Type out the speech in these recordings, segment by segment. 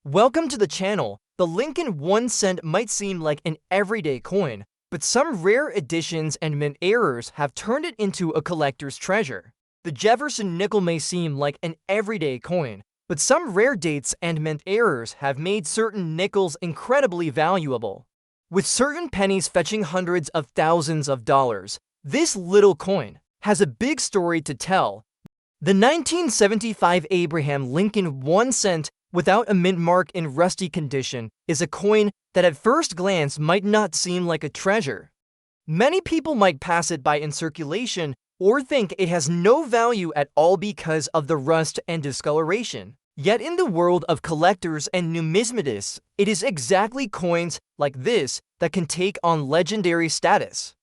Welcome to the channel. The Lincoln 1 cent might seem like an everyday coin, but some rare editions and mint errors have turned it into a collector's treasure. The Jefferson nickel may seem like an everyday coin, but some rare dates and mint errors have made certain nickels incredibly valuable. With certain pennies fetching hundreds of thousands of dollars, this little coin has a big story to tell. The 1975 Abraham Lincoln 1 cent without a mint mark in rusty condition is a coin that at first glance might not seem like a treasure. Many people might pass it by in circulation or think it has no value at all because of the rust and discoloration. Yet in the world of collectors and numismatics, it is exactly coins like this that can take on legendary status.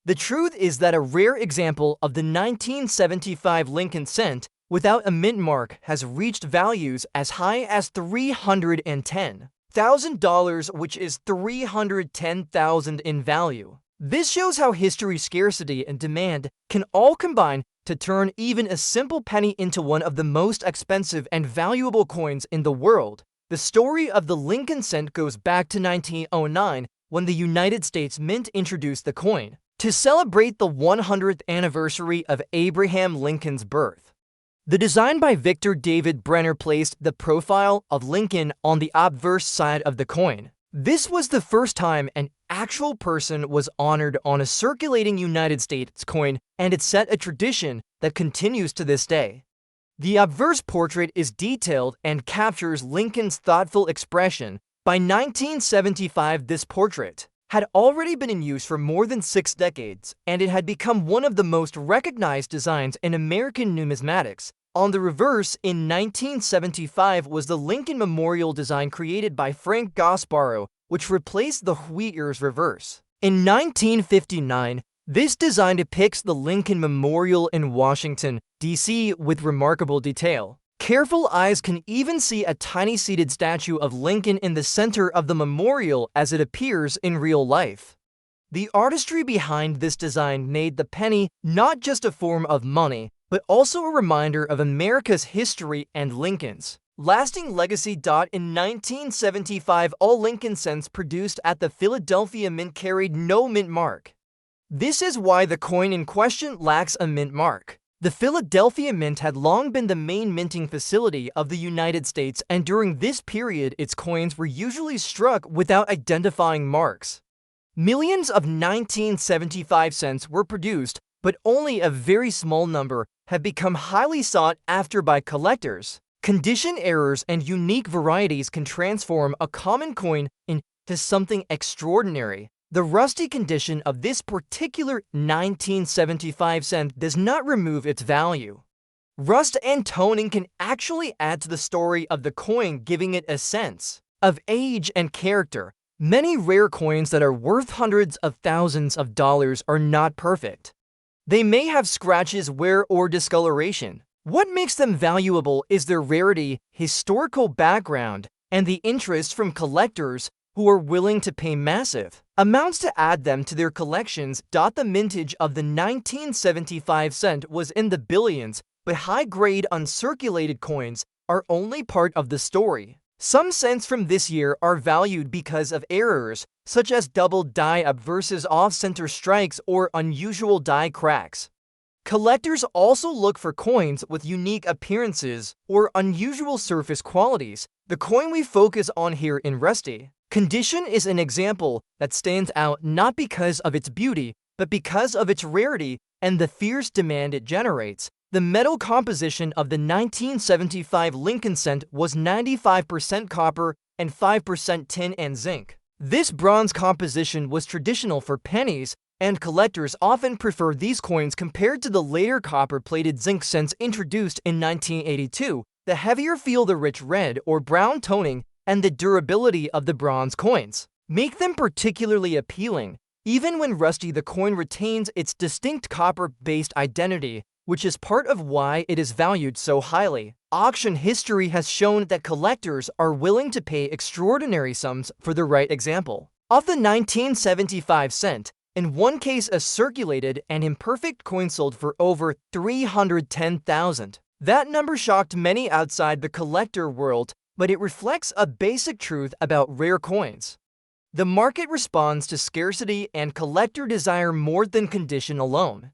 The truth is that a rare example of the 1975 Lincoln cent without a mint mark has reached values as high as $310,000, which is $310,000 in value. This shows how history's scarcity and demand can all combine to turn even a simple penny into one of the most expensive and valuable coins in the world. The story of the Lincoln cent goes back to 1909 when the United States Mint introduced the coin to celebrate the 100th anniversary of Abraham Lincoln's birth. The design by Victor David Brenner placed the profile of Lincoln on the obverse side of the coin. This was the first time an actual person was honored on a circulating United States coin, and it set a tradition that continues to this day. The obverse portrait is detailed and captures Lincoln's thoughtful expression. By 1975, this portrait had already been in use for more than 6 decades, and it had become one of the most recognized designs in American numismatics. On the reverse, in 1975 was the Lincoln Memorial design created by Frank Gasparro, which replaced the Wheater's reverse. In 1959, this design depicts the Lincoln Memorial in Washington, D.C. with remarkable detail. Careful eyes can even see a tiny seated statue of Lincoln in the center of the memorial as it appears in real life. The artistry behind this design made the penny not just a form of money, but also a reminder of America's history and Lincoln's lasting legacy. In 1975, all Lincoln cents produced at the Philadelphia Mint carried no mint mark. This is why the coin in question lacks a mint mark. The Philadelphia Mint had long been the main minting facility of the United States, and during this period, its coins were usually struck without identifying marks. Millions of 1975 cents were produced, but only a very small number have become highly sought after by collectors. Condition errors and unique varieties can transform a common coin into something extraordinary. The rusty condition of this particular 1975 cent does not remove its value. Rust and toning can actually add to the story of the coin, giving it a sense of age and character. Many rare coins that are worth hundreds of thousands of dollars are not perfect. They may have scratches, wear, or discoloration. What makes them valuable is their rarity, historical background, and the interest from collectors who are willing to pay massive amounts to add them to their collections. The mintage of the 1975 cent was in the billions, but high-grade uncirculated coins are only part of the story. Some cents from this year are valued because of errors, such as double die up versus off-center strikes or unusual die cracks. Collectors also look for coins with unique appearances or unusual surface qualities. The coin we focus on here in rusty condition is an example that stands out not because of its beauty, but because of its rarity and the fierce demand it generates. The metal composition of the 1975 Lincoln cent was 95% copper and 5% tin and zinc. This bronze composition was traditional for pennies, and collectors often prefer these coins compared to the later copper-plated zinc cents introduced in 1982. The heavier feel, the rich red or brown toning, and the durability of the bronze coins make them particularly appealing. Even when rusty, the coin retains its distinct copper-based identity, which is part of why it is valued so highly. Auction history has shown that collectors are willing to pay extraordinary sums for the right example. Of the 1975 cent, in one case a circulated and imperfect coin sold for over $310,000. That number shocked many outside the collector world, but it reflects a basic truth about rare coins. The market responds to scarcity and collector desire more than condition alone.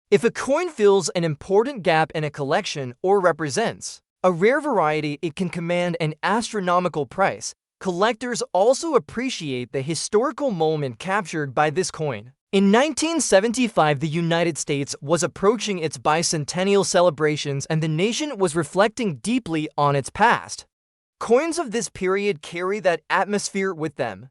If a coin fills an important gap in a collection or represents a rare variety, it can command an astronomical price. Collectors also appreciate the historical moment captured by this coin. In 1975, the United States was approaching its bicentennial celebrations, and the nation was reflecting deeply on its past. Coins of this period carry that atmosphere with them.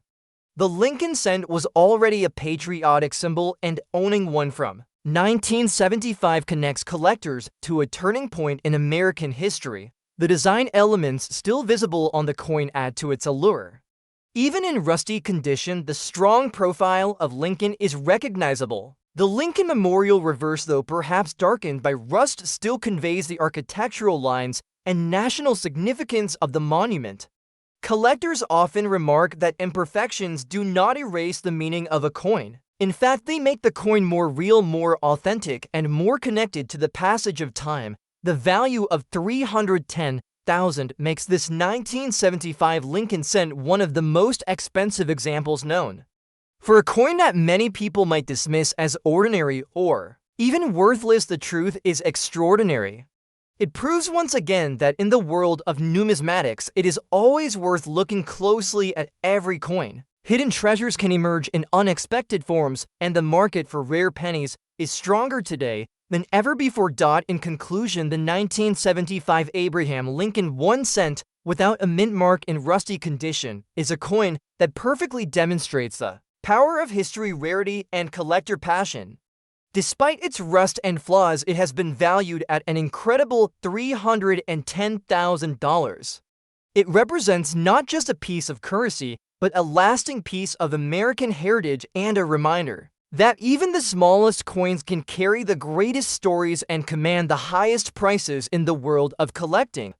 The Lincoln cent was already a patriotic symbol, and owning one from 1975 connects collectors to a turning point in American history. The design elements still visible on the coin add to its allure. Even in rusty condition, the strong profile of Lincoln is recognizable. The Lincoln Memorial reverse, though perhaps darkened by rust, still conveys the architectural lines and national significance of the monument. Collectors often remark that imperfections do not erase the meaning of a coin. In fact, they make the coin more real, more authentic, and more connected to the passage of time. The value of $310,000 makes this 1975 Lincoln cent one of the most expensive examples known. For a coin that many people might dismiss as ordinary or even worthless, the truth is extraordinary. It proves once again that in the world of numismatics, it is always worth looking closely at every coin. Hidden treasures can emerge in unexpected forms, and the market for rare pennies is stronger today than ever before. In conclusion, the 1975 Abraham Lincoln 1 cent without a mint mark in rusty condition is a coin that perfectly demonstrates the power of history, rarity, and collector passion. Despite its rust and flaws, it has been valued at an incredible $310,000. It represents not just a piece of currency, but a lasting piece of American heritage and a reminder that even the smallest coins can carry the greatest stories and command the highest prices in the world of collecting.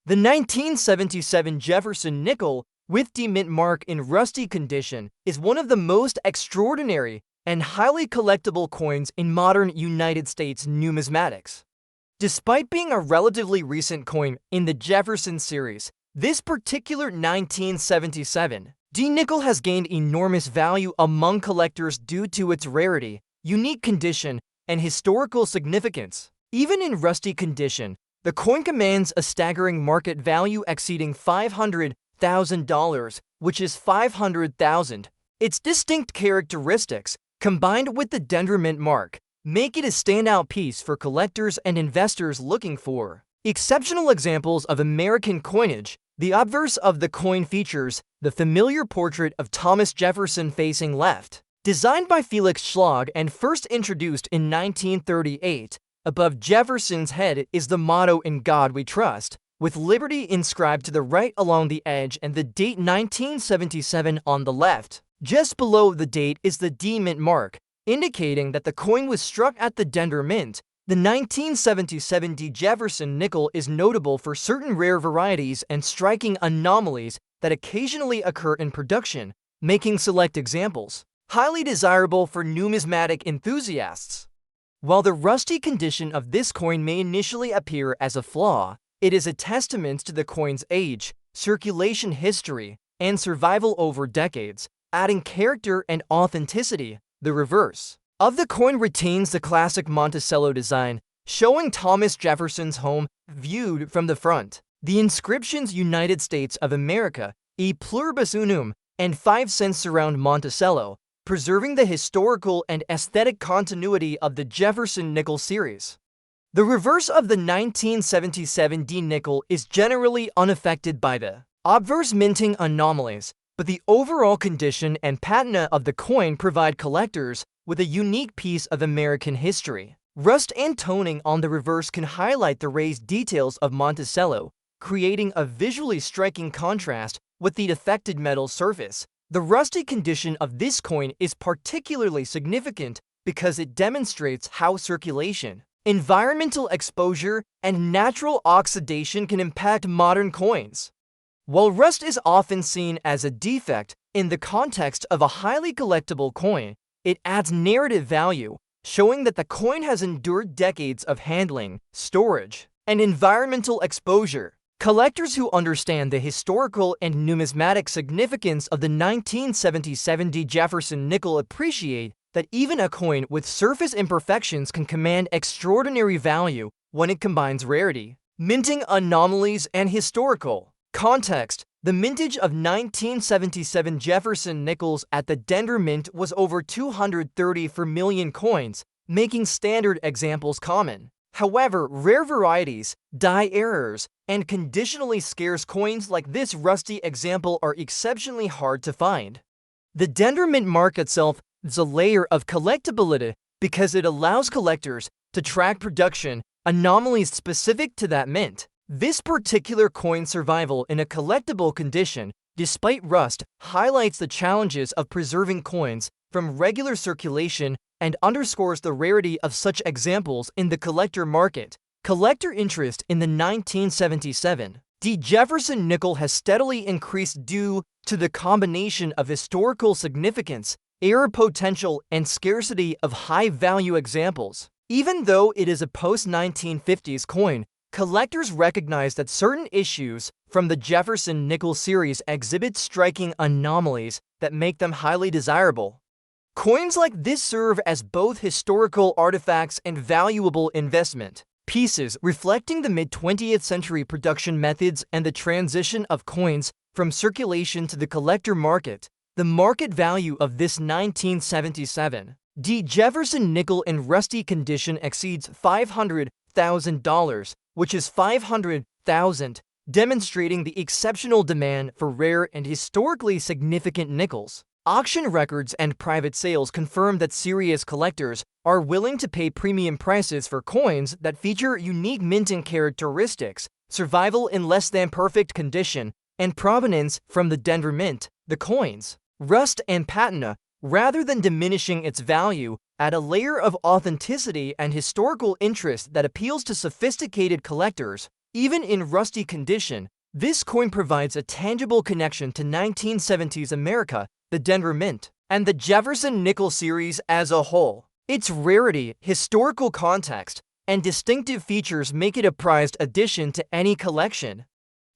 The 1977 Jefferson Nickel with mint mark in rusty condition is one of the most extraordinary and highly collectible coins in modern United States numismatics. Despite being a relatively recent coin in the Jefferson series, this particular 1977 nickel has gained enormous value among collectors due to its rarity, unique condition, and historical significance. Even in rusty condition, the coin commands a staggering market value exceeding $500,000, which is 500,000. Its distinct characteristics, combined with the mint mark, make it a standout piece for collectors and investors looking for exceptional examples of American coinage. The obverse of the coin features the familiar portrait of Thomas Jefferson facing left, designed by Felix Schlag and first introduced in 1938. Above Jefferson's head is the motto "In God We Trust," with liberty inscribed to the right along the edge and the date 1977 on the left. Just below the date is the mint mark, indicating that the coin was struck at the mint. The 1977 Jefferson nickel is notable for certain rare varieties and striking anomalies that occasionally occur in production, making select examples highly desirable for numismatic enthusiasts. While the rusty condition of this coin may initially appear as a flaw, it is a testament to the coin's age, circulation history, and survival over decades, adding character and authenticity. The reverse of the coin retains the classic Monticello design, showing Thomas Jefferson's home viewed from the front. The inscriptions "United States of America, e pluribus unum," and 5 cents surround Monticello, preserving the historical and aesthetic continuity of the Jefferson Nickel series. The reverse of the 1977 nickel is generally unaffected by the obverse minting anomalies, but the overall condition and patina of the coin provide collectors with a unique piece of American history. Rust and toning on the reverse can highlight the raised details of Monticello, creating a visually striking contrast with the affected metal surface. The rusty condition of this coin is particularly significant because it demonstrates how circulation, environmental exposure, and natural oxidation can impact modern coins. While rust is often seen as a defect in the context of a highly collectible coin, it adds narrative value, showing that the coin has endured decades of handling, storage, and environmental exposure. Collectors who understand the historical and numismatic significance of the 1977 Jefferson nickel appreciate that even a coin with surface imperfections can command extraordinary value when it combines rarity, minting anomalies, and historical context. The mintage of 1977 Jefferson nickels at the Denver Mint was over 230 per million coins, making standard examples common. However, rare varieties, die errors, and conditionally scarce coins like this rusty example are exceptionally hard to find. The Denver Mint mark itself is a layer of collectability because it allows collectors to track production anomalies specific to that mint. This particular coin's survival in a collectible condition, despite rust, highlights the challenges of preserving coins from regular circulation and underscores the rarity of such examples in the collector market. Collector interest in the 1977 Jefferson nickel has steadily increased due to the combination of historical significance, error potential, and scarcity of high-value examples. Even though it is a post-1950s coin, collectors recognize that certain issues from the Jefferson nickel series exhibit striking anomalies that make them highly desirable. Coins like this serve as both historical artifacts and valuable investment pieces, reflecting the mid-20th century production methods and the transition of coins from circulation to the collector market. The market value of this 1977 Jefferson nickel in rusty condition exceeds $500,000, which is $500,000, demonstrating the exceptional demand for rare and historically significant nickels. Auction records and private sales confirm that serious collectors are willing to pay premium prices for coins that feature unique minting characteristics, survival in less than perfect condition, and provenance from the Denver Mint. The coins, rust and patina, rather than diminishing its value, add a layer of authenticity and historical interest that appeals to sophisticated collectors. Even in rusty condition, this coin provides a tangible connection to 1970s America, the Denver Mint, and the Jefferson nickel series as a whole. Its rarity, historical context, and distinctive features make it a prized addition to any collection.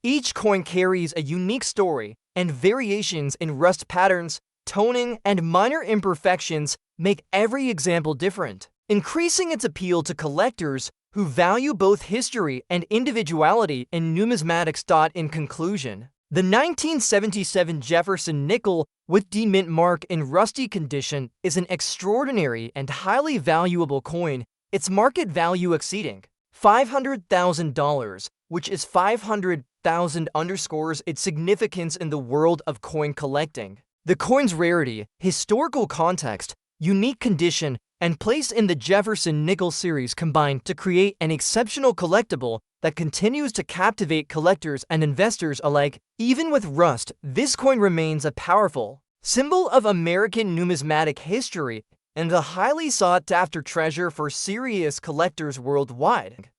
Each coin carries a unique story, and variations in rust patterns, toning, and minor imperfections make every example different, increasing its appeal to collectors who value both history and individuality in numismatics. In conclusion, the 1977 Jefferson nickel with D mint mark in rusty condition is an extraordinary and highly valuable coin, its market value exceeding $500,000, which is 500,000, underscores its significance in the world of coin collecting. The coin's rarity, historical context, unique condition, and place in the Jefferson nickel series combine to create an exceptional collectible that continues to captivate collectors and investors alike. Even with rust, this coin remains a powerful symbol of American numismatic history and a highly sought-after treasure for serious collectors worldwide.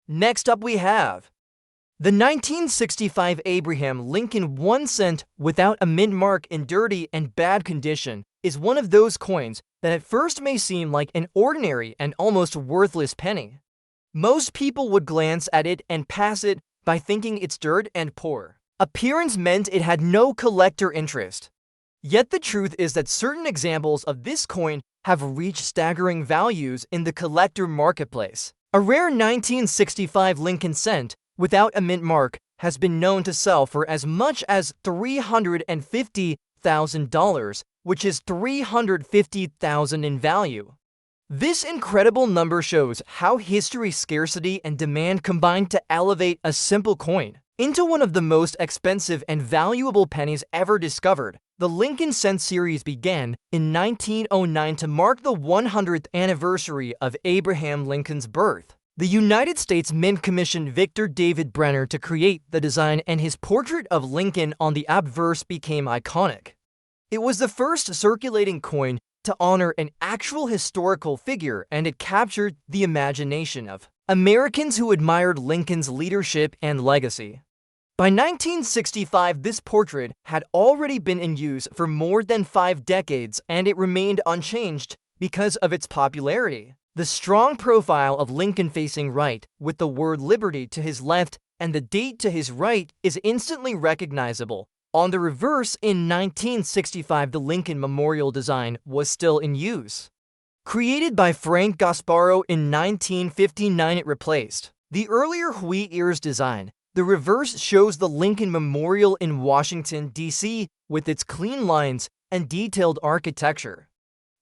Next up we have the 1965 Abraham Lincoln 1 cent without a mint mark in dirty and bad condition is one of those coins that at first may seem like an ordinary and almost worthless penny. Most people would glance at it and pass it by thinking its dirt and poor appearance meant it had no collector interest. Yet the truth is that certain examples of this coin have reached staggering values in the collector marketplace. A rare 1965 Lincoln cent without a mint mark has been known to sell for as much as $350,000, which is $350,000 in value. This incredible number shows how history, scarcity, and demand combine to elevate a simple coin into one of the most expensive and valuable pennies ever discovered. The Lincoln cent series began in 1909 to mark the 100th anniversary of Abraham Lincoln's birth. The United States Mint commissioned Victor David Brenner to create the design, and his portrait of Lincoln on the obverse became iconic. It was the first circulating coin to honor an actual historical figure, and it captured the imagination of Americans who admired Lincoln's leadership and legacy. By 1965, this portrait had already been in use for more than 5 decades, and it remained unchanged because of its popularity. The strong profile of Lincoln facing right, with the word liberty to his left, and the date to his right is instantly recognizable. On the reverse, in 1965, the Lincoln Memorial design was still in use. Created by Frank Gasparo in 1959, it replaced the earlier Wheat Ears design. The reverse shows the Lincoln Memorial in Washington, D.C., with its clean lines and detailed architecture.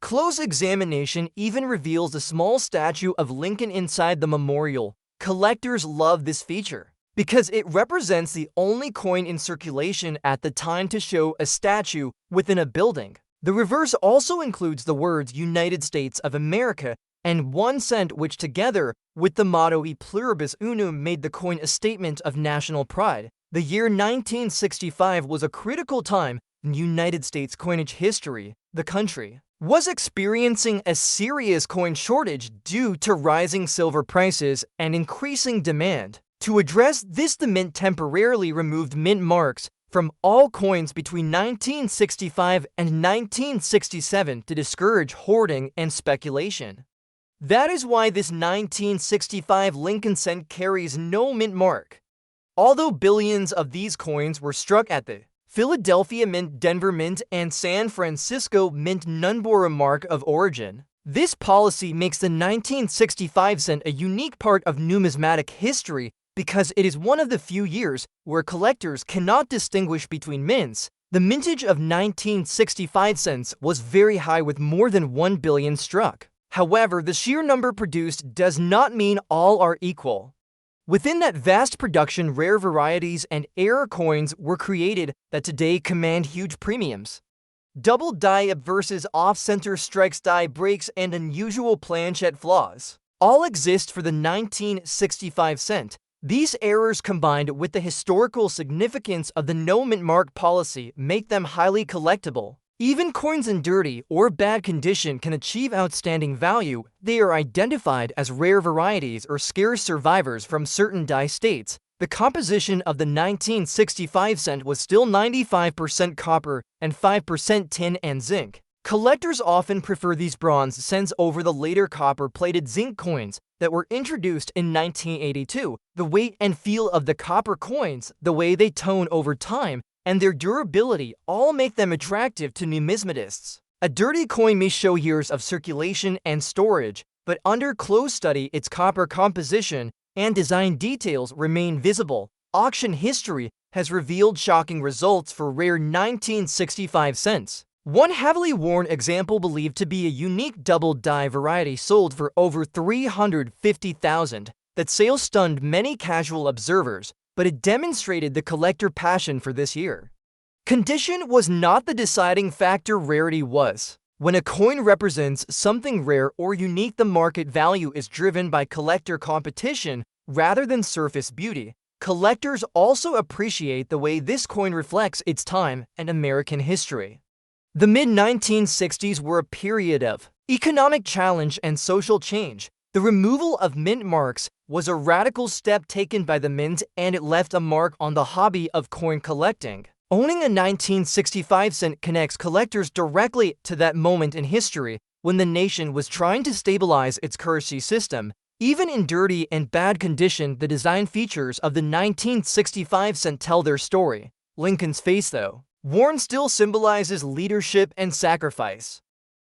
Close examination even reveals a small statue of Lincoln inside the memorial. Collectors love this feature because it represents the only coin in circulation at the time to show a statue within a building. The reverse also includes the words United States of America and 1 cent, which together with the motto E pluribus unum made the coin a statement of national pride. The year 1965 was a critical time in United States coinage history. The country was experiencing a serious coin shortage due to rising silver prices and increasing demand. To address this, the mint temporarily removed mint marks from all coins between 1965 and 1967 to discourage hoarding and speculation. That is why this 1965 Lincoln cent carries no mint mark. Although billions of these coins were struck at the Philadelphia Mint, Denver Mint, and San Francisco Mint, none bore a mark of origin. This policy makes the 1965 cent a unique part of numismatic history because it is one of the few years where collectors cannot distinguish between mints. The mintage of 1965 cents was very high with more than 1 billion struck. However, the sheer number produced does not mean all are equal. Within that vast production, rare varieties and error coins were created that today command huge premiums. Double die up versus off-center strikes, die breaks, and unusual planchette flaws all exist for the 1965 cent. These errors combined with the historical significance of the no mint mark policy make them highly collectible. Even coins in dirty or bad condition can achieve outstanding value. They are identified as rare varieties or scarce survivors from certain die states. The composition of the 1965 cent was still 95% copper and 5% tin and zinc. Collectors often prefer these bronze cents over the later copper-plated zinc coins that were introduced in 1982. The weight and feel of the copper coins, the way they tone over time, and their durability all make them attractive to numismatists. A dirty coin may show years of circulation and storage, but under close study, its copper composition and design details remain visible. Auction history has revealed shocking results for rare 1965 cents. One heavily worn example believed to be a unique double die variety sold for over $350,000. That sale stunned many casual observers, but it demonstrated the collector passion for this year. Condition was not the deciding factor, rarity was. When a coin represents something rare or unique, the market value is driven by collector competition rather than surface beauty. Collectors also appreciate the way this coin reflects its time and American history. The mid-1960s were a period of economic challenge and social change. The removal of mint marks was a radical step taken by the mint, and it left a mark on the hobby of coin collecting. Owning a 1965 cent connects collectors directly to that moment in history when the nation was trying to stabilize its currency system. Even in dirty and bad condition, the design features of the 1965 cent tell their story. Lincoln's face, though worn, still symbolizes leadership and sacrifice.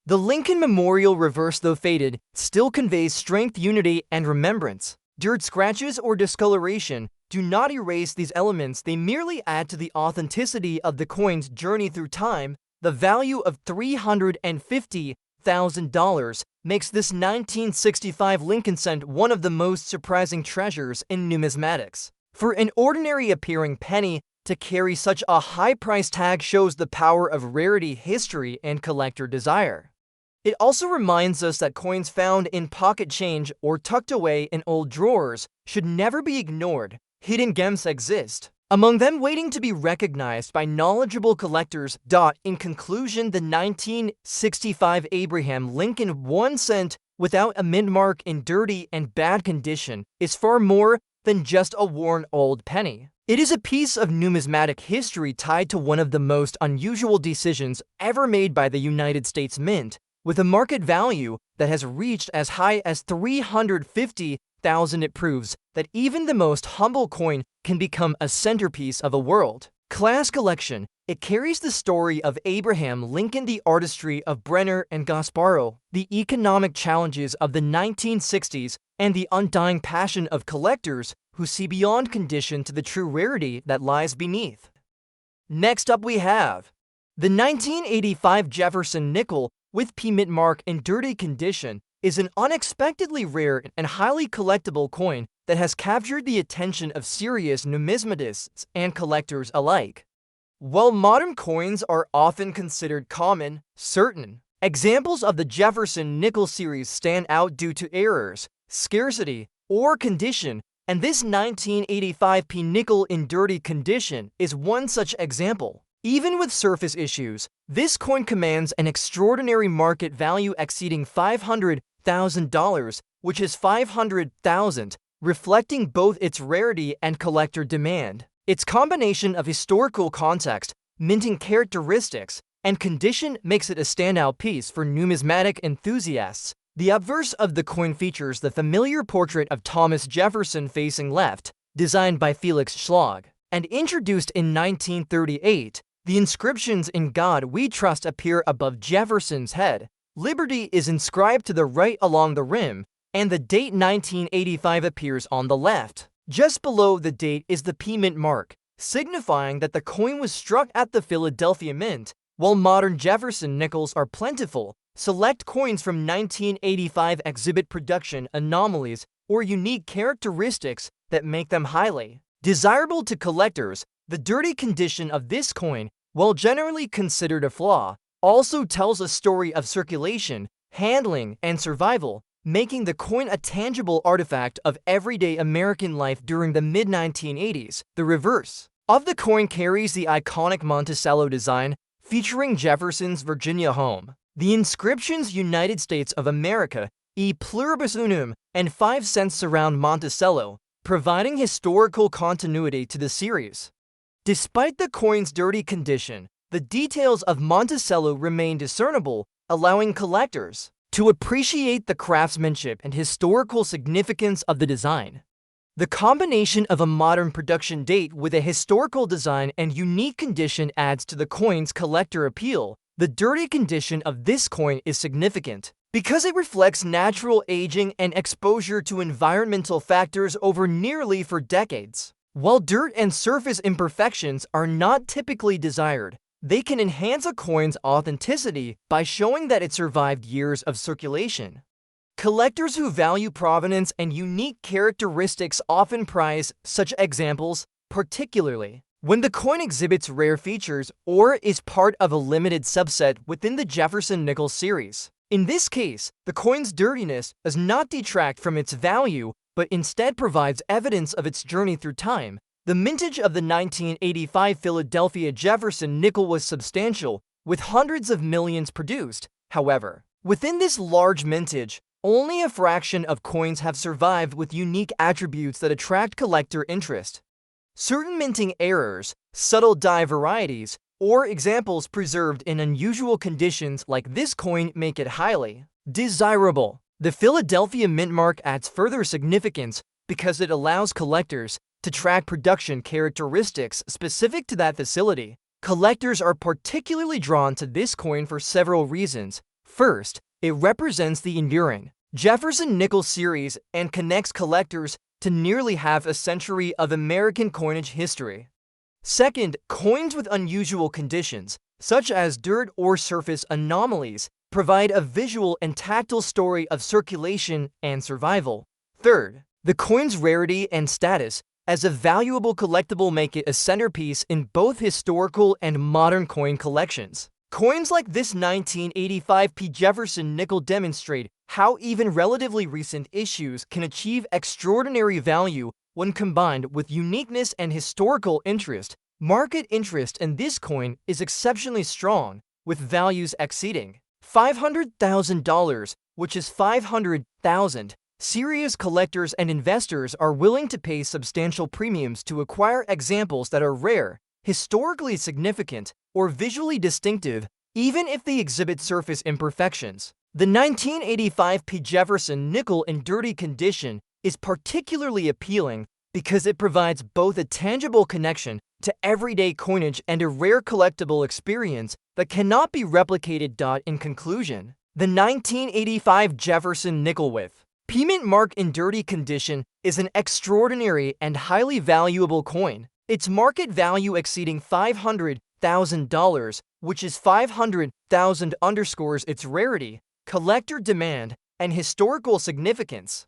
The Lincoln Memorial reverse, though faded, still conveys strength, unity, and remembrance. Dirt, scratches, or discoloration do not erase these elements, they merely add to the authenticity of the coin's journey through time. The value of $350,000 makes this 1965 Lincoln cent one of the most surprising treasures in numismatics. For an ordinary appearing penny to carry such a high price tag shows the power of rarity, history, and collector desire. It also reminds us that coins found in pocket change or tucked away in old drawers should never be ignored. Hidden gems exist, among them waiting to be recognized by knowledgeable collectors. In conclusion, the 1965 Abraham Lincoln 1 cent without a mint mark, in dirty and bad condition, is far more than just a worn old penny. It is a piece of numismatic history tied to one of the most unusual decisions ever made by the United States Mint, with a market value that has reached as high as $350,000. 500,000. It proves that even the most humble coin can become a centerpiece of a world class collection. It carries the story of Abraham Lincoln, the artistry of Brenner and Gasparo, the economic challenges of the 1960s, and the undying passion of collectors who see beyond condition to the true rarity that lies beneath. Next up we have the 1985 Jefferson Nickel with P mint mark in dirty condition is an unexpectedly rare and highly collectible coin that has captured the attention of serious numismatists and collectors alike. While modern coins are often considered common, certain examples of the Jefferson Nickel series stand out due to errors, scarcity, or condition, and this 1985 P nickel in dirty condition is one such example. Even with surface issues, this coin commands an extraordinary market value exceeding $500,000, which is 500,000, reflecting both its rarity and collector demand. Its combination of historical context, minting characteristics, and condition makes it a standout piece for numismatic enthusiasts. The obverse of the coin features the familiar portrait of Thomas Jefferson facing left, designed by Felix Schlag, and introduced in 1938. The inscriptions "In God We Trust" appear above Jefferson's head. Liberty is inscribed to the right along the rim, and the date 1985 appears on the left. Just below the date is the P mint mark, signifying that the coin was struck at the Philadelphia Mint. While modern Jefferson nickels are plentiful, select coins from 1985 exhibit production anomalies or unique characteristics that make them highly desirable to collectors. The dirty condition of this coin, while generally considered a flaw, also tells a story of circulation, handling, and survival, making the coin a tangible artifact of everyday American life during the mid-1980s. The reverse of the coin carries the iconic Monticello design, featuring Jefferson's Virginia home. The inscriptions "United States of America, e pluribus unum," and 5 cents surround Monticello, providing historical continuity to the series. Despite the coin's dirty condition, the details of Monticello remain discernible, allowing collectors to appreciate the craftsmanship and historical significance of the design. The combination of a modern production date with a historical design and unique condition adds to the coin's collector appeal. The dirty condition of this coin is significant because it reflects natural aging and exposure to environmental factors over nearly 4 decades. While dirt and surface imperfections are not typically desired, they can enhance a coin's authenticity by showing that it survived years of circulation. Collectors who value provenance and unique characteristics often prize such examples, particularly when the coin exhibits rare features or is part of a limited subset within the Jefferson Nickel series. In this case, the coin's dirtiness does not detract from its value, but instead provides evidence of its journey through time. The mintage of the 1985 Philadelphia Jefferson Nickel was substantial, with hundreds of millions produced. However, within this large mintage, only a fraction of coins have survived with unique attributes that attract collector interest. Certain minting errors, subtle die varieties, or examples preserved in unusual conditions like this coin make it highly desirable. The Philadelphia Mint mark adds further significance because it allows collectors to track production characteristics specific to that facility. Collectors are particularly drawn to this coin for several reasons. First, it represents the enduring Jefferson Nickel series and connects collectors to nearly half a century of American coinage history. Second, coins with unusual conditions, such as dirt or surface anomalies, provide a visual and tactile story of circulation and survival. Third, the coin's rarity and status as a valuable collectible make it a centerpiece in both historical and modern coin collections. Coins like this 1985 P. Jefferson Nickel demonstrate how even relatively recent issues can achieve extraordinary value when combined with uniqueness and historical interest. Market interest in this coin is exceptionally strong, with values exceeding $500,000, which is 500,000. Serious collectors and investors are willing to pay substantial premiums to acquire examples that are rare, historically significant, or visually distinctive, even if they exhibit surface imperfections. The 1985 P. Jefferson Nickel in dirty condition is particularly appealing because it provides both a tangible connection to everyday coinage and a rare collectible experience that cannot be replicated. In conclusion, the 1985 Jefferson Nickel P-mint mark in dirty condition is an extraordinary and highly valuable coin, its market value exceeding $500,000, which is 500,000 underscores its rarity, collector demand, and historical significance.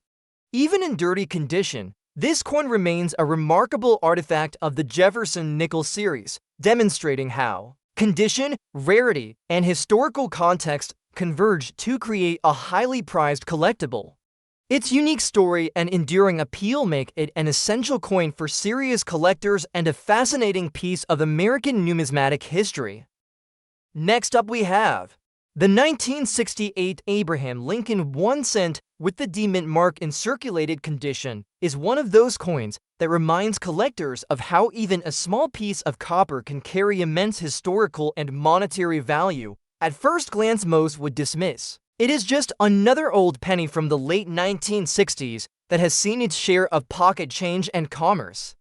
Even in dirty condition, this coin remains a remarkable artifact of the Jefferson Nickel series, demonstrating how condition, rarity, and historical context converge to create a highly prized collectible. Its unique story and enduring appeal make it an essential coin for serious collectors and a fascinating piece of American numismatic history. Next up we have the 1968 Abraham Lincoln 1 cent with the D-mint mark in circulated condition is one of those coins that reminds collectors of how even a small piece of copper can carry immense historical and monetary value. At first glance, most would dismiss it is just another old penny from the late 1960s that has seen its share of pocket change and commerce.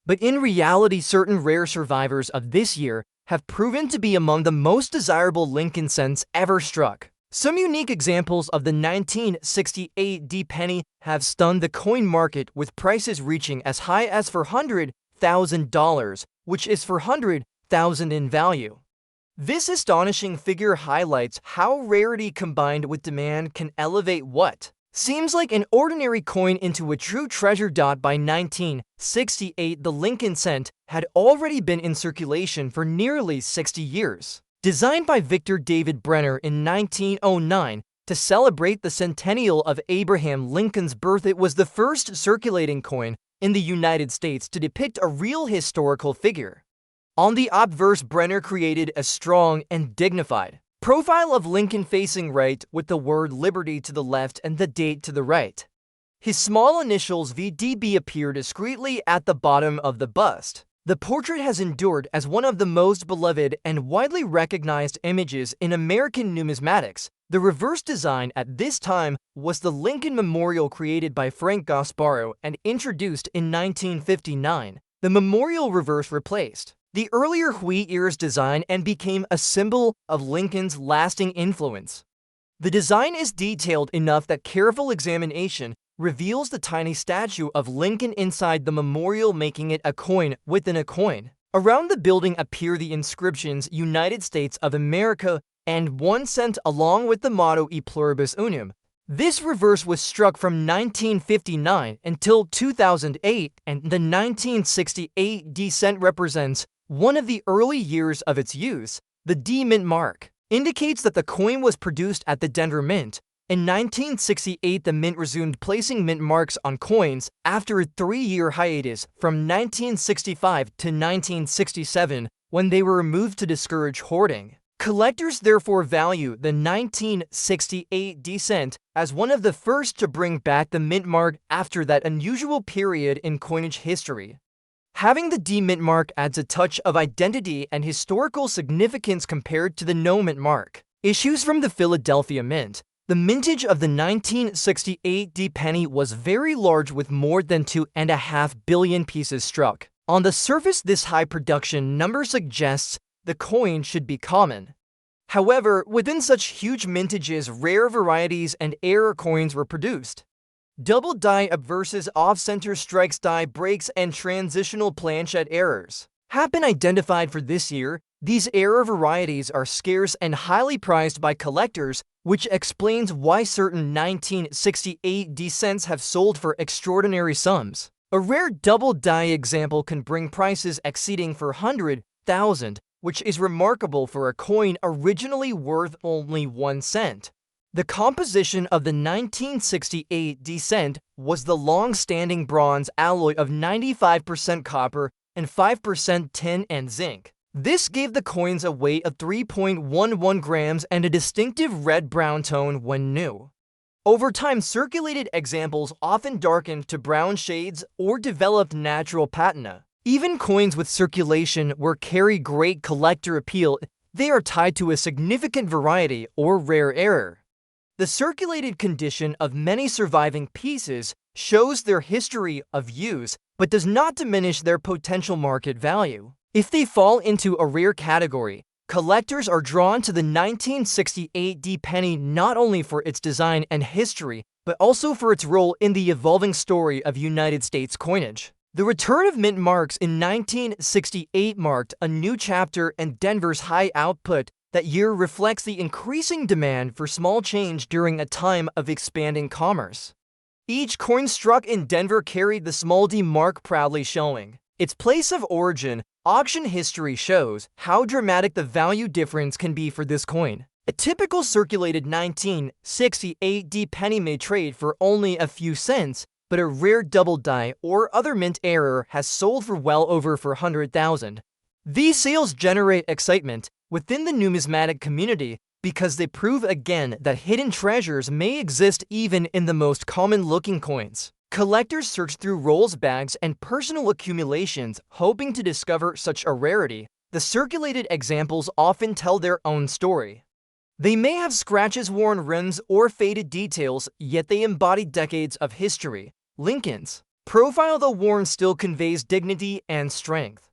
But in reality, certain rare survivors of this year have proven to be among the most desirable Lincoln cents ever struck. Some unique examples of the 1968 D penny have stunned the coin market, with prices reaching as high as $400,000, which is $400,000 in value. This astonishing figure highlights how rarity combined with demand can elevate what seems like an ordinary coin into a true treasure. By 1968, the Lincoln cent had already been in circulation for nearly 60 years. Designed by Victor David Brenner in 1909 to celebrate the centennial of Abraham Lincoln's birth, it was the first circulating coin in the United States to depict a real historical figure. On the obverse, Brenner created a strong and dignified profile of Lincoln facing right, with the word liberty to the left and the date to the right. His small initials VDB appear discreetly at the bottom of the bust. The portrait has endured as one of the most beloved and widely recognized images in American numismatics. The reverse design at this time was the Lincoln Memorial, created by Frank Gasparo and introduced in 1959. The memorial reverse replaced the earlier wheat ears design and became a symbol of Lincoln's lasting influence. The design is detailed enough that careful examination reveals the tiny statue of Lincoln inside the memorial, making it a coin within a coin. Around the building appear the inscriptions United States of America and 1 cent, along with the motto E pluribus unum. This reverse was struck from 1959 until 2008, and the 1968 D cent represents one of the early years of its use. The D mint mark indicates that the coin was produced at the Denver Mint. In 1968, the mint resumed placing mint marks on coins after a 3-year hiatus from 1965 to 1967, when they were removed to discourage hoarding. Collectors therefore value the 1968 D cent as one of the first to bring back the mint mark after that unusual period in coinage history. Having the D mint mark adds a touch of identity and historical significance compared to the no mint mark. Issues from the Philadelphia Mint. The mintage of the 1968 D penny was very large, with more than 2.5 billion pieces struck. On the surface, this high production number suggests the coin should be common. However, within such huge mintages, rare varieties and error coins were produced. Double die obverses, off-center strikes, die breaks, and transitional planchette errors have been identified for this year. These error varieties are scarce and highly prized by collectors, which explains why certain 1968 D cents have sold for extraordinary sums. A rare double die example can bring prices exceeding $400,000, which is remarkable for a coin originally worth only 1 cent. The composition of the 1968 D cent was the long-standing bronze alloy of 95% copper and 5% tin and zinc. This gave the coins a weight of 3.11 grams and a distinctive red-brown tone when new. Over time, circulated examples often darkened to brown shades or developed natural patina. Even coins with circulation carry great collector appeal. They are tied to a significant variety or rare error. The circulated condition of many surviving pieces shows their history of use but does not diminish their potential market value. If they fall into a rare category, collectors are drawn to the 1968 D penny not only for its design and history, but also for its role in the evolving story of United States coinage. The return of mint marks in 1968 marked a new chapter, and Denver's high output that year reflects the increasing demand for small change during a time of expanding commerce. Each coin struck in Denver carried the small d mark proudly showing its place of origin. Auction history shows how dramatic the value difference can be for this coin. A typical circulated 1968 D penny may trade for only a few cents, but a rare double die or other mint error has sold for well over $400,000. These sales generate excitement within the numismatic community because they prove again that hidden treasures may exist even in the most common-looking coins. Collectors search through rolls, bags, and personal accumulations hoping to discover such a rarity. The circulated examples often tell their own story. They may have scratches, worn rims, or faded details, yet they embody decades of history. Lincoln's profile, though worn, still conveys dignity and strength.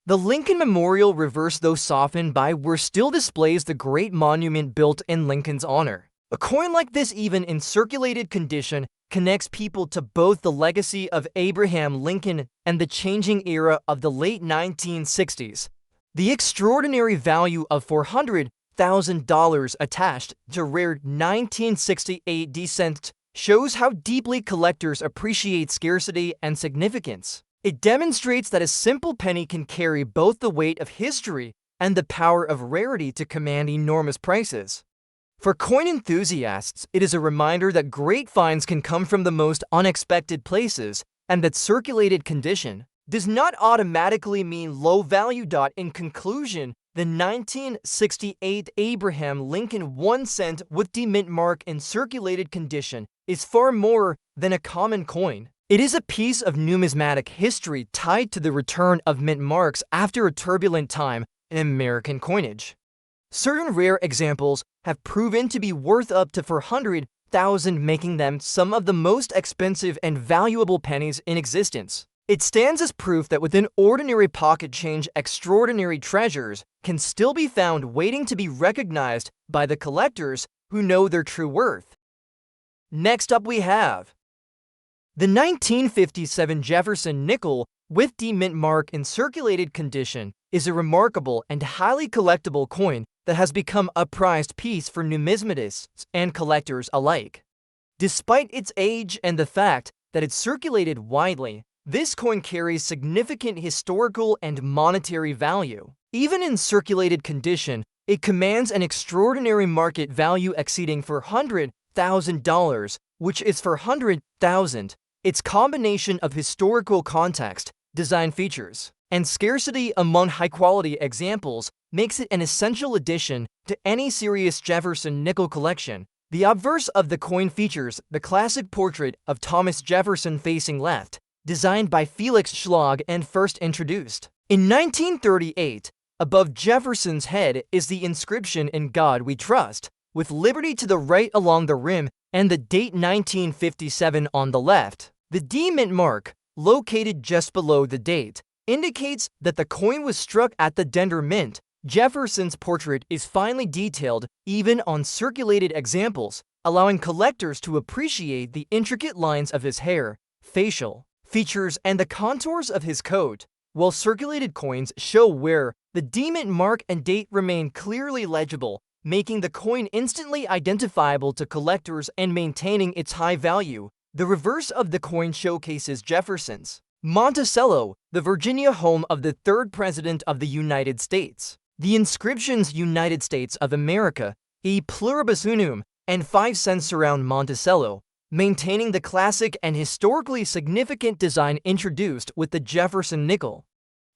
The Lincoln Memorial, reverse though softened by wear, still displays the great monument built in Lincoln's honor. A coin like this, even in circulated condition, connects people to both the legacy of Abraham Lincoln and the changing era of the late 1960s. The extraordinary value of $400,000 attached to rare 1968 D cents shows how deeply collectors appreciate scarcity and significance. It demonstrates that a simple penny can carry both the weight of history and the power of rarity to command enormous prices. For coin enthusiasts, it is a reminder that great finds can come from the most unexpected places, and that circulated condition does not automatically mean low value. In conclusion, the 1968 Abraham Lincoln 1 cent with D mint mark in circulated condition is far more than a common coin. It is a piece of numismatic history tied to the return of mint marks after a turbulent time in American coinage. Certain rare examples have proven to be worth up to $400,000, making them some of the most expensive and valuable pennies in existence. It stands as proof that within ordinary pocket change, extraordinary treasures can still be found waiting to be recognized by the collectors who know their true worth. Next up we have the 1957 Jefferson Nickel with D mint mark in circulated condition is a remarkable and highly collectible coin that has become a prized piece for numismatists and collectors alike. Despite its age and the fact that it circulated widely, this coin carries significant historical and monetary value. Even in circulated condition, it commands an extraordinary market value exceeding $400,000, which is $400,000. Its combination of historical context, design features, and scarcity among high-quality examples makes it an essential addition to any serious Jefferson Nickel collection. The obverse of the coin features the classic portrait of Thomas Jefferson facing left, designed by Felix Schlag and first introduced in 1938. Above Jefferson's head is the inscription "In God We Trust," with liberty to the right along the rim and the date 1957 on the left. The D mint mark, located just below the date, indicates that the coin was struck at the Denver Mint. Jefferson's portrait is finely detailed even on circulated examples, allowing collectors to appreciate the intricate lines of his hair, facial features, and the contours of his coat. While circulated coins show wear, the D mint mark and date remain clearly legible, making the coin instantly identifiable to collectors and maintaining its high value. The reverse of the coin showcases Jefferson's Monticello, the Virginia home of the third President of the United States. The inscriptions "United States of America, e pluribus unum," and 5 cents surround Monticello, maintaining the classic and historically significant design introduced with the Jefferson nickel.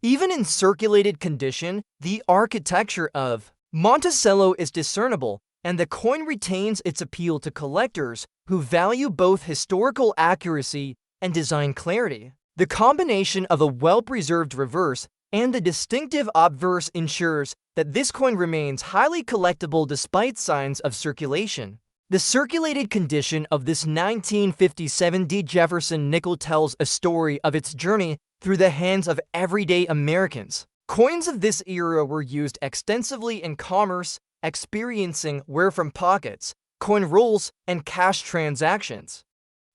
Even in circulated condition, the architecture of Monticello is discernible, and the coin retains its appeal to collectors who value both historical accuracy and design clarity. The combination of a well-preserved reverse and the distinctive obverse ensures that this coin remains highly collectible despite signs of circulation. The circulated condition of this 1957 Jefferson nickel tells a story of its journey through the hands of everyday Americans. Coins of this era were used extensively in commerce, experiencing wear from pockets, coin rolls, and cash transactions.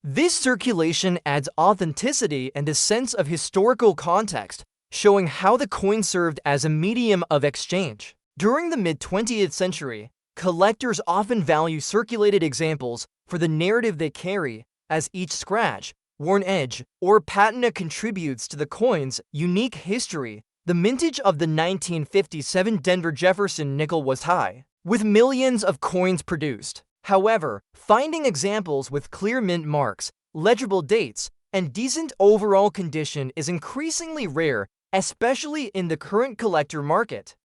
This circulation adds authenticity and a sense of historical context, showing how the coin served as a medium of exchange. During the mid-20th century, collectors often value circulated examples for the narrative they carry, as each scratch, worn edge, or patina contributes to the coin's unique history. The mintage of the 1957 Denver Jefferson nickel was high, with millions of coins produced. However, finding examples with clear mint marks, legible dates, and decent overall condition is increasingly rare, especially in the current collector market.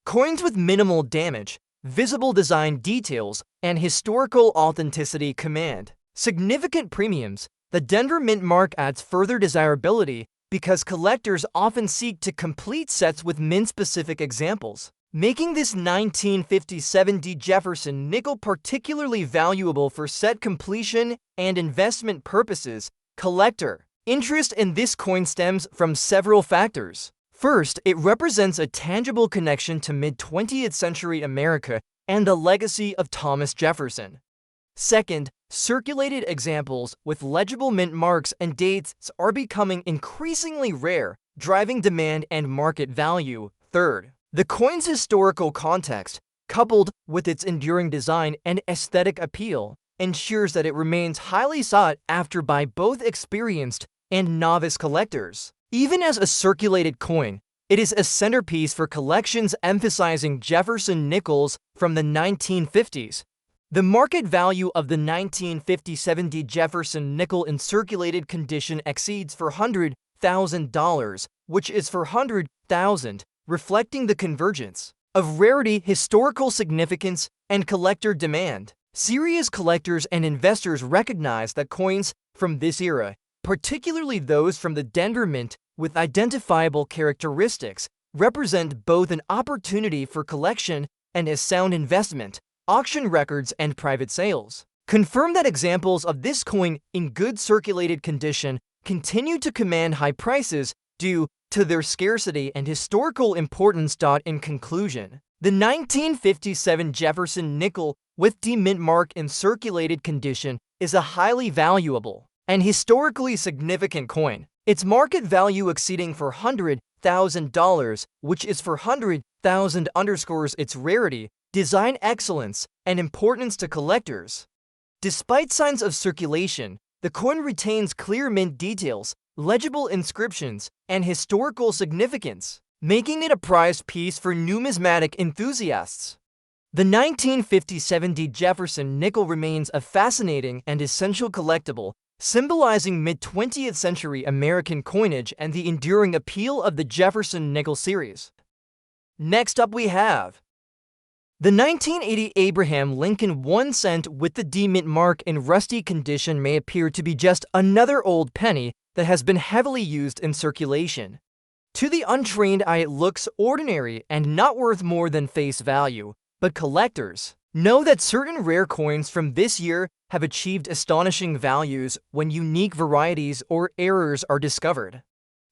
Coins with minimal damage, visible design details, and historical authenticity command significant premiums. The Denver mint mark adds further desirability because collectors often seek to complete sets with mint-specific examples, making this 1957 Jefferson nickel particularly valuable for set completion and investment purposes. Collector interest in this coin stems from several factors. First, it represents a tangible connection to mid-20th century America and the legacy of Thomas Jefferson. Second, circulated examples with legible mint marks and dates are becoming increasingly rare, driving demand and market value. Third, the coin's historical context, coupled with its enduring design and aesthetic appeal, ensures that it remains highly sought after by both experienced and novice collectors. Even as a circulated coin, it is a centerpiece for collections emphasizing Jefferson nickels from the 1950s. The market value of the 1957 Jefferson nickel in circulated condition exceeds $400,000, which is $400,000, reflecting the convergence of rarity, historical significance, and collector demand. Serious collectors and investors recognize that coins from this era, particularly those from the Denver Mint with identifiable characteristics, represent both an opportunity for collection and a sound investment. Auction records and private sales confirm that examples of this coin in good circulated condition continue to command high prices due to their scarcity and historical importance. In conclusion, the 1957 Jefferson nickel with D-mint mark in circulated condition is a highly valuable and historically significant coin, its market value exceeding $400,000, which is $400,000, underscores its rarity, design excellence, and importance to collectors. Despite signs of circulation, the coin retains clear mint details, legible inscriptions, and historical significance, making it a prized piece for numismatic enthusiasts. The 1957 Jefferson nickel remains a fascinating and essential collectible, symbolizing mid-20th century American coinage and the enduring appeal of the Jefferson nickel series. Next up we have the 1980 Abraham Lincoln 1 cent with the D-mint mark in rusty condition may appear to be just another old penny that has been heavily used in circulation. To the untrained eye it looks ordinary and not worth more than face value, but collectors know that certain rare coins from this year have achieved astonishing values when unique varieties or errors are discovered.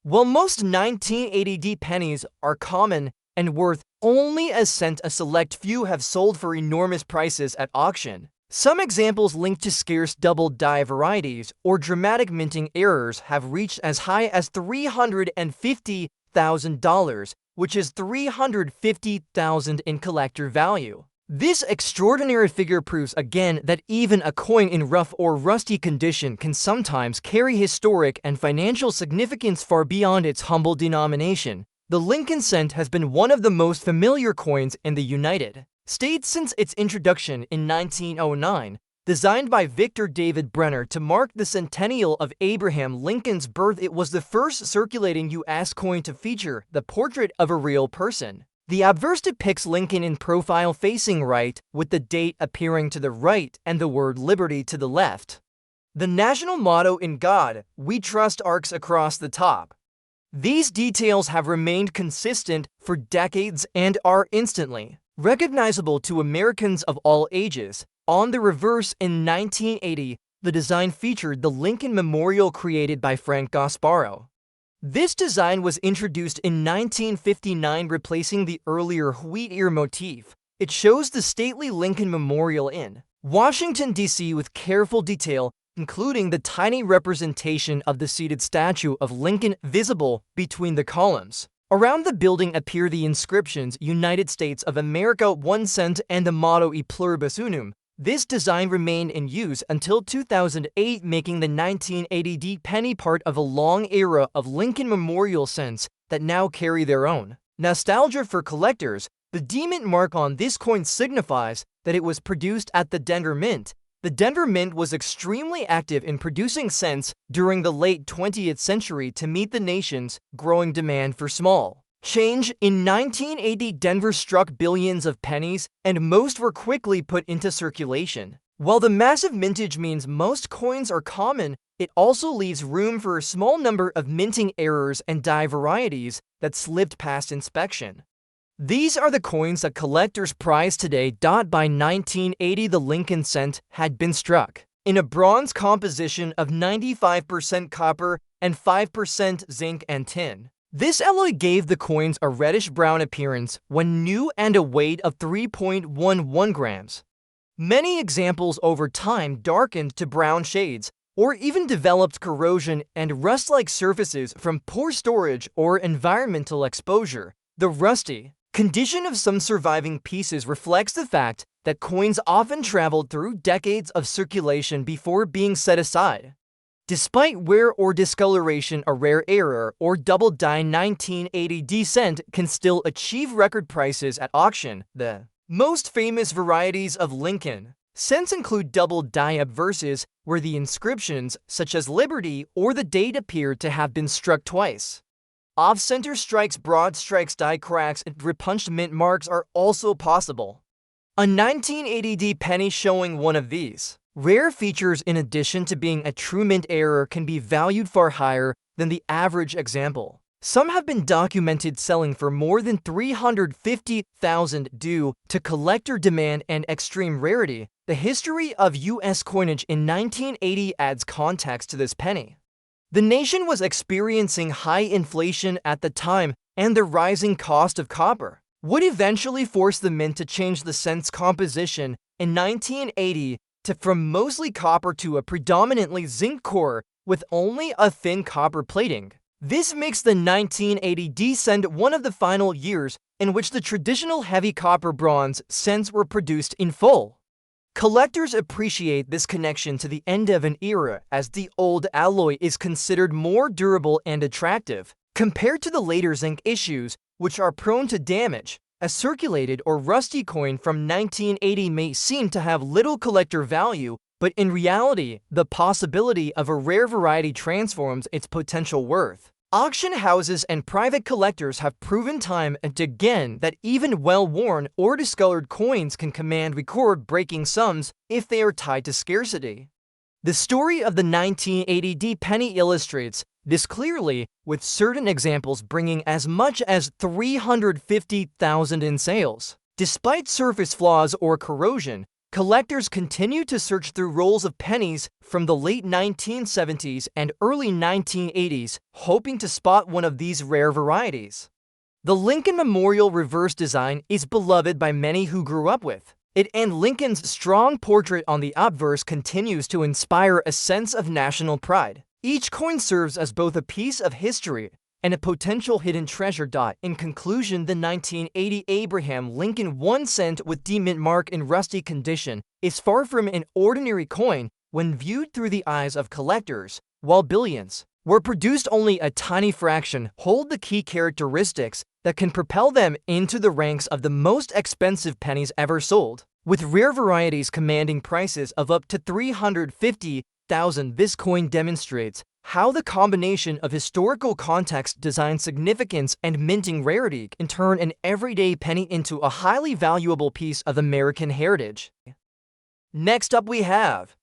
While most 1980 pennies are common and worth only a cent, a select few have sold for enormous prices at auction. Some examples linked to scarce double die varieties or dramatic minting errors have reached as high as $350,000, which is $350,000 in collector value. This extraordinary figure proves again that even a coin in rough or rusty condition can sometimes carry historic and financial significance far beyond its humble denomination. The Lincoln cent has been one of the most familiar coins in the United States since its introduction in 1909. Designed by Victor David Brenner to mark the centennial of Abraham Lincoln's birth, it was the first circulating U.S. coin to feature the portrait of a real person. The obverse depicts Lincoln in profile facing right, with the date appearing to the right and the word liberty to the left. The national motto "In God We Trust" arcs across the top. These details have remained consistent for decades and are instantly recognizable to Americans of all ages. On the reverse, in 1980, the design featured the Lincoln Memorial created by Frank Gasparro. This design was introduced in 1959, replacing the earlier wheat ear motif. It shows the stately Lincoln Memorial in Washington, D.C. with careful detail, including the tiny representation of the seated statue of Lincoln visible between the columns. Around the building appear the inscriptions United States of America 1 cent and the motto E pluribus unum. This design remained in use until 2008, making the 1980 penny part of a long era of Lincoln Memorial cents that now carry their own nostalgia for collectors. The D-Mint mark on this coin signifies that it was produced at the Denver Mint. The Denver Mint was extremely active in producing cents during the late 20th century to meet the nation's growing demand for small change. In 1980, Denver struck billions of pennies, and most were quickly put into circulation. While the massive mintage means most coins are common, it also leaves room for a small number of minting errors and die varieties that slipped past inspection. These are the coins that collectors prize today. By 1980, the Lincoln cent had been struck in a bronze composition of 95% copper and 5% zinc and tin. This alloy gave the coins a reddish-brown appearance when new and a weight of 3.11 grams. Many examples over time darkened to brown shades, or even developed corrosion and rust-like surfaces from poor storage or environmental exposure. The rusty condition of some surviving pieces reflects the fact that coins often traveled through decades of circulation before being set aside. Despite wear or discoloration, a rare error or double die 1980 cent can still achieve record prices at auction. The most famous varieties of Lincoln cents include double die-up verses, where the inscriptions, such as Liberty or the date, appear to have been struck twice. Off-center strikes, broad strikes, die cracks, and repunched mint marks are also possible. A 1980 penny showing one of these rare features, in addition to being a true mint error, can be valued far higher than the average example. Some have been documented selling for more than $350,000 due to collector demand and extreme rarity. The history of U.S. coinage in 1980 adds context to this penny. The nation was experiencing high inflation at the time, and the rising cost of copper would eventually force the mint to change the cent's composition in 1980 from mostly copper to a predominantly zinc core with only a thin copper plating. This makes the 1980 cent one of the final years in which the traditional heavy copper bronze cents were produced in full. Collectors appreciate this connection to the end of an era, as the old alloy is considered more durable and attractive compared to the later zinc issues, which are prone to damage. A circulated or rusty coin from 1980 may seem to have little collector value, but in reality, the possibility of a rare variety transforms its potential worth. Auction houses and private collectors have proven time and again that even well-worn or discolored coins can command record-breaking sums if they are tied to scarcity. The story of the 1980 penny illustrates this clearly, with certain examples bringing as much as $350,000 in sales. Despite surface flaws or corrosion, collectors continue to search through rolls of pennies from the late 1970s and early 1980s, hoping to spot one of these rare varieties. The Lincoln Memorial reverse design is beloved by many who grew up with it, and Lincoln's strong portrait on the obverse continues to inspire a sense of national pride. Each coin serves as both a piece of history and a potential hidden treasure. In conclusion, the 1980 Abraham Lincoln 1 cent with D-Mint mark in rusty condition is far from an ordinary coin when viewed through the eyes of collectors. While billions were produced, only a tiny fraction hold the key characteristics that can propel them into the ranks of the most expensive pennies ever sold. With rare varieties commanding prices of up to $350,000, this coin demonstrates how the combination of historical context, design significance, and minting rarity can turn an everyday penny into a highly valuable piece of American heritage. Next up, we have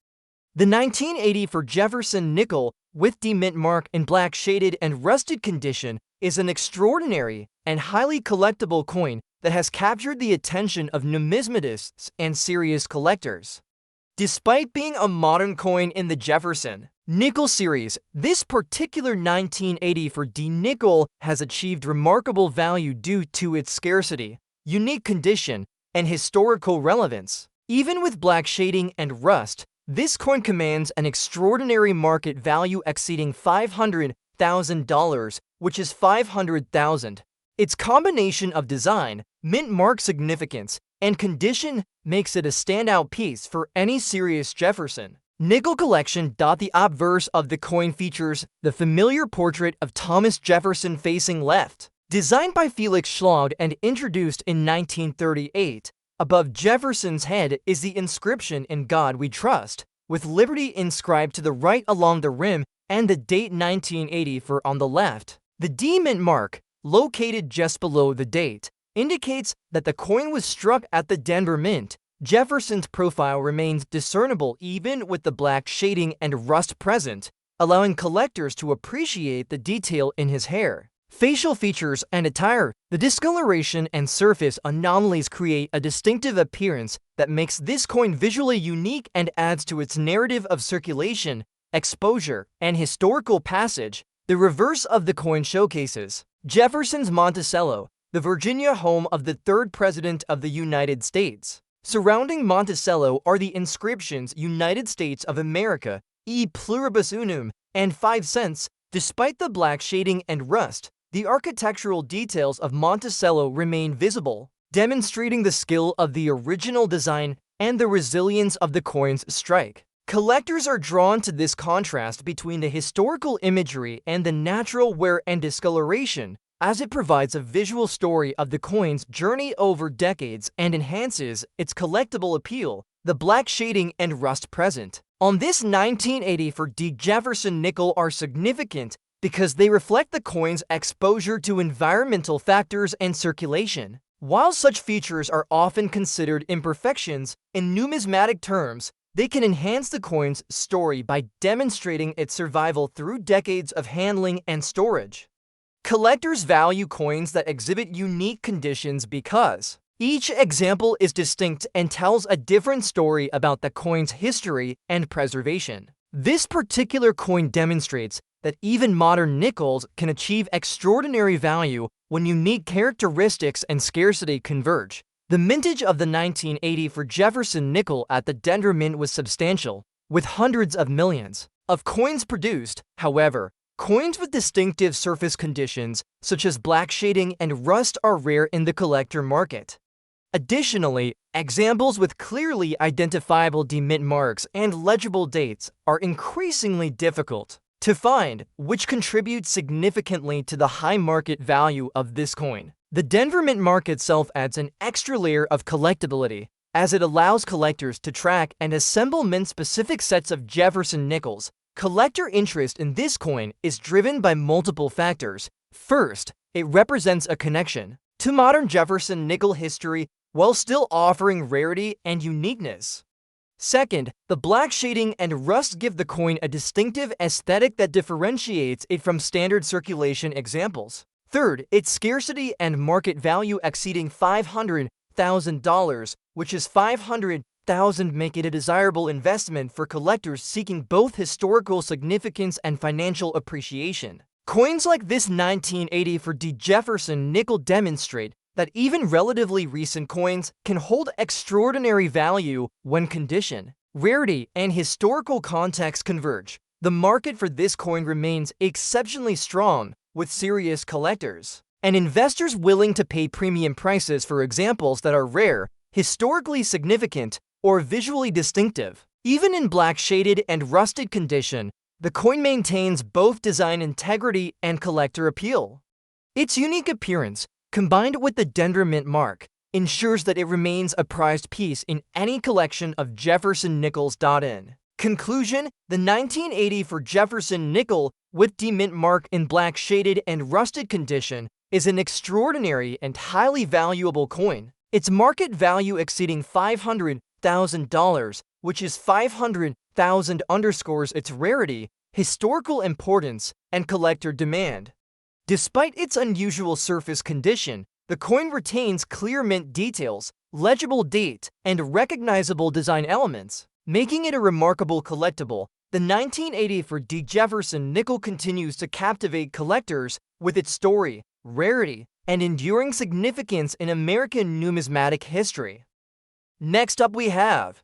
the 1980 for Jefferson Nickel with D-Mint mark in black shaded and rusted condition is an extraordinary and highly collectible coin that has captured the attention of numismatists and serious collectors. Despite being a modern coin in the Jefferson Nickel series, this particular 1984 nickel has achieved remarkable value due to its scarcity, unique condition, and historical relevance. Even with black shading and rust, this coin commands an extraordinary market value exceeding $500,000, which is 500,000. Its combination of design, mint mark significance, and condition makes it a standout piece for any serious Jefferson Nickel collection. The obverse of the coin features the familiar portrait of Thomas Jefferson facing left. Designed by Felix Schlaud and introduced in 1938, above Jefferson's head is the inscription "In God We Trust," with liberty inscribed to the right along the rim and the date 1984 on the left. The D mint mark, located just below the date, indicates that the coin was struck at the Denver Mint. Jefferson's profile remains discernible even with the black shading and rust present, allowing collectors to appreciate the detail in his hair, facial features, and attire. The discoloration and surface anomalies create a distinctive appearance that makes this coin visually unique and adds to its narrative of circulation, exposure, and historical passage. The reverse of the coin showcases Jefferson's Monticello, the Virginia home of the third President of the United States. Surrounding Monticello are the inscriptions "United States of America, e pluribus unum," and 5 cents. Despite the black shading and rust, the architectural details of Monticello remain visible, demonstrating the skill of the original design and the resilience of the coin's strike. Collectors are drawn to this contrast between the historical imagery and the natural wear and discoloration, as it provides a visual story of the coin's journey over decades and enhances its collectible appeal. The black shading and rust present on this 1984 Jefferson nickel are significant because they reflect the coin's exposure to environmental factors and circulation. While such features are often considered imperfections in numismatic terms, they can enhance the coin's story by demonstrating its survival through decades of handling and storage. Collectors value coins that exhibit unique conditions because each example is distinct and tells a different story about the coin's history and preservation. This particular coin demonstrates that even modern nickels can achieve extraordinary value when unique characteristics and scarcity converge. The mintage of the 1984 Jefferson nickel at the Denver Mint was substantial, with hundreds of millions of coins produced. However, coins with distinctive surface conditions, such as black shading and rust, are rare in the collector market. Additionally, examples with clearly identifiable demint marks and legible dates are increasingly difficult to find, which contributes significantly to the high market value of this coin. The Denver Mint mark itself adds an extra layer of collectability, as it allows collectors to track and assemble mint-specific sets of Jefferson nickels. Collector interest in this coin is driven by multiple factors. First, it represents a connection to modern Jefferson nickel history while still offering rarity and uniqueness. Second, the black shading and rust give the coin a distinctive aesthetic that differentiates it from standard circulation examples. Third, its scarcity and market value exceeding $500,000, which is 500,000, make it a desirable investment for collectors seeking both historical significance and financial appreciation. Coins like this 1984 Jefferson nickel demonstrate that even relatively recent coins can hold extraordinary value when condition, rarity, and historical context converge. The market for this coin remains exceptionally strong, with serious collectors and investors willing to pay premium prices for examples that are rare, historically significant, or visually distinctive. Even in black shaded and rusted condition, the coin maintains both design integrity and collector appeal. Its unique appearance, combined with the Denver Mint mark, ensures that it remains a prized piece in any collection of Jefferson nickels. In conclusion, the 1984 Jefferson nickel with demint mark in black shaded and rusted condition is an extraordinary and highly valuable coin. Its market value exceeding $500,000, which is 500,000, underscores its rarity, historical importance, and collector demand. Despite its unusual surface condition, the coin retains clear mint details, legible date, and recognizable design elements. Making it a remarkable collectible, the 1984 Jefferson Nickel continues to captivate collectors with its story, rarity, and enduring significance in American numismatic history. Next up we have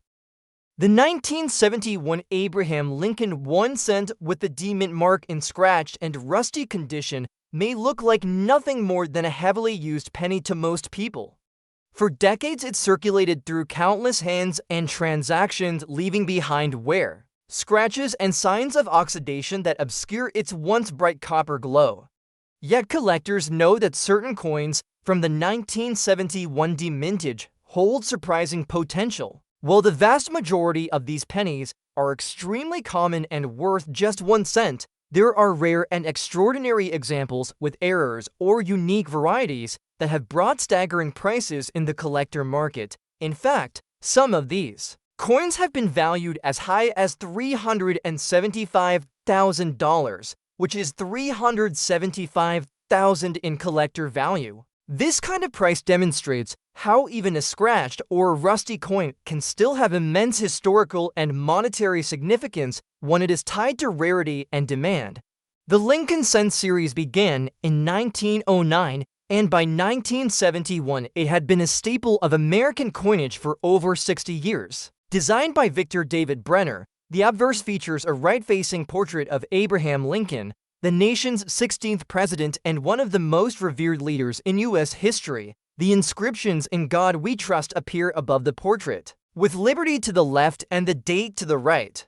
the 1971 Abraham Lincoln 1 cent with the D-mint mark in scratched and rusty condition may look like nothing more than a heavily used penny to most people. For decades, it circulated through countless hands and transactions, leaving behind wear, scratches, and signs of oxidation that obscure its once bright copper glow. Yet collectors know that certain coins from the 1971 D mintage hold surprising potential. While the vast majority of these pennies are extremely common and worth just 1 cent, there are rare and extraordinary examples with errors or unique varieties that have brought staggering prices in the collector market. In fact, some of these coins have been valued as high as $375,000, which is $375,000 in collector value. This kind of price demonstrates how even a scratched or rusty coin can still have immense historical and monetary significance when it is tied to rarity and demand. The Lincoln Cent series began in 1909, and by 1971 it had been a staple of American coinage for over 60 years. Designed by Victor David Brenner, the obverse features a right-facing portrait of Abraham Lincoln, the nation's 16th president and one of the most revered leaders in U.S. history. The inscriptions "In God We Trust" appear above the portrait, with liberty to the left and the date to the right.